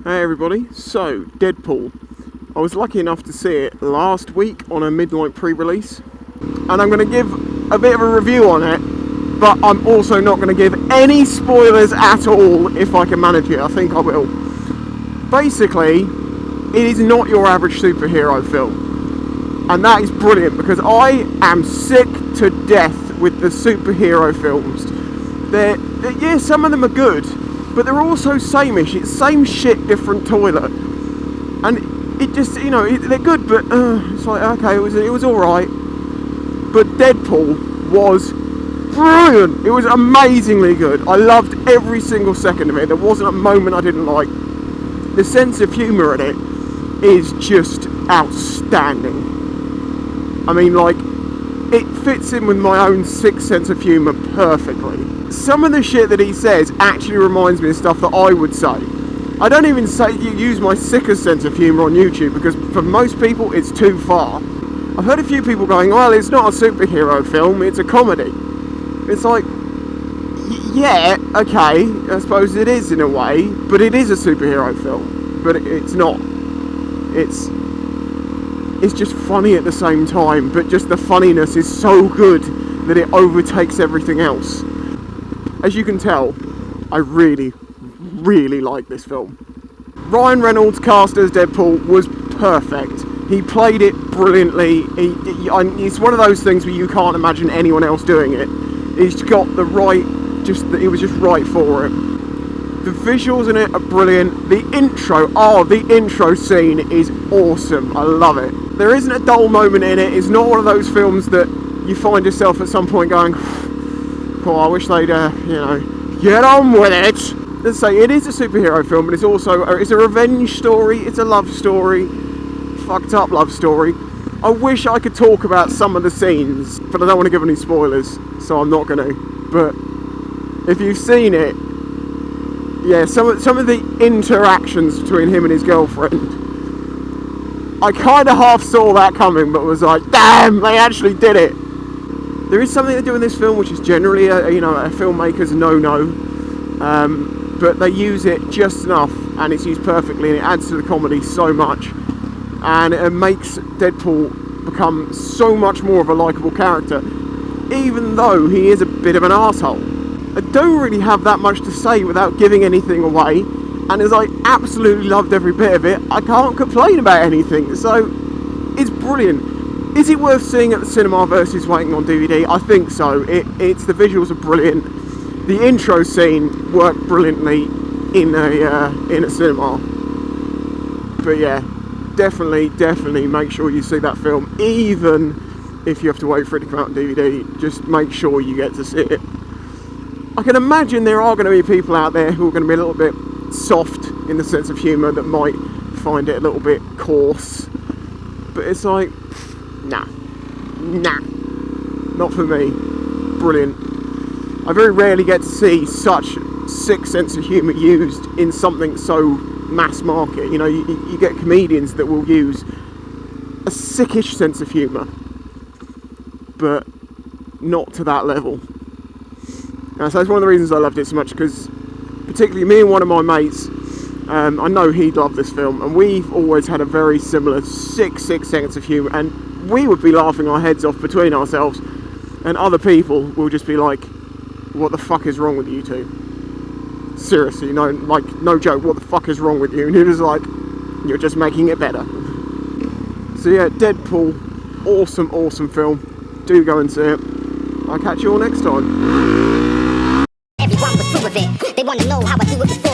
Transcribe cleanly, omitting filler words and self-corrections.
Hey everybody, so Deadpool. I was lucky enough to see it last week on a midnight pre-release, and I'm going to give a bit of a review on it, but I'm also not going to give any spoilers at all if I can manage it. I think I will. Basically, it is not your average superhero film, and that is brilliant because I am sick to death with the superhero films. Yeah, some of them are good, but they're also sameish. It's same shit, different toilet, and it just, you know, they're good, but it's like, okay, it was all right. But Deadpool was brilliant. It was amazingly good. I loved every single second of it. There wasn't a moment I didn't like. The sense of humour in it is just outstanding. I mean, like, it fits in with my own sick sense of humour perfectly. Some of the shit that he says actually reminds me of stuff that I would say. I don't even say use my sickest sense of humour on YouTube because for most people it's too far. I've heard a few people going, well, it's not a superhero film, it's a comedy. It's like, yeah, okay, I suppose it is in a way, but it is a superhero film. But it's not. It's just funny at the same time, but just the funniness is so good that it overtakes everything else. As you can tell, I really, really like this film. Ryan Reynolds cast as Deadpool was perfect. He played it brilliantly. It's one of those things where you can't imagine anyone else doing it. He's got the right, it was just right for it. The visuals in it are brilliant. The intro scene is awesome. I love it. There isn't a dull moment in it. It's not one of those films that you find yourself at some point going, oh, I wish they'd, you know, get on with it. Let's say it is a superhero film, but it's also it's a revenge story. It's a love story, fucked up love story. I wish I could talk about some of the scenes, but I don't want to give any spoilers, so I'm not going to. But if you've seen it, yeah, some of the interactions between him and his girlfriend, I kind of half saw that coming, but was like, damn, they actually did it. There is something they do in this film which is generally a filmmaker's no-no, but they use it just enough, and it's used perfectly, and it adds to the comedy so much, and it makes Deadpool become so much more of a likeable character, even though he is a bit of an arsehole. I don't really have that much to say without giving anything away, and as I absolutely loved every bit of it, I can't complain about anything, so it's brilliant. Is it worth seeing at the cinema versus waiting on DVD? I think so. The visuals are brilliant. The intro scene worked brilliantly in a cinema. But yeah, definitely make sure you see that film, even if you have to wait for it to come out on DVD. Just make sure you get to see it. I can imagine there are going to be people out there who are going to be a little bit soft in the sense of humour that might find it a little bit coarse. But it's like, nah, not for me. Brilliant. I very rarely get to see such sick sense of humour used in something so mass market. You know, you get comedians that will use a sickish sense of humour, but not to that level. So that's one of the reasons I loved it so much, because particularly me and one of my mates, I know he'd love this film, and we've always had a very similar sick sense of humour, and we would be laughing our heads off between ourselves, and other people will just be like, what the fuck is wrong with you two? Seriously, no joke, what the fuck is wrong with you? And he was like, you're just making it better. So yeah, Deadpool, awesome film. Do go and see it. I'll catch you all next time. Everyone was full of it. They want to know how I do it.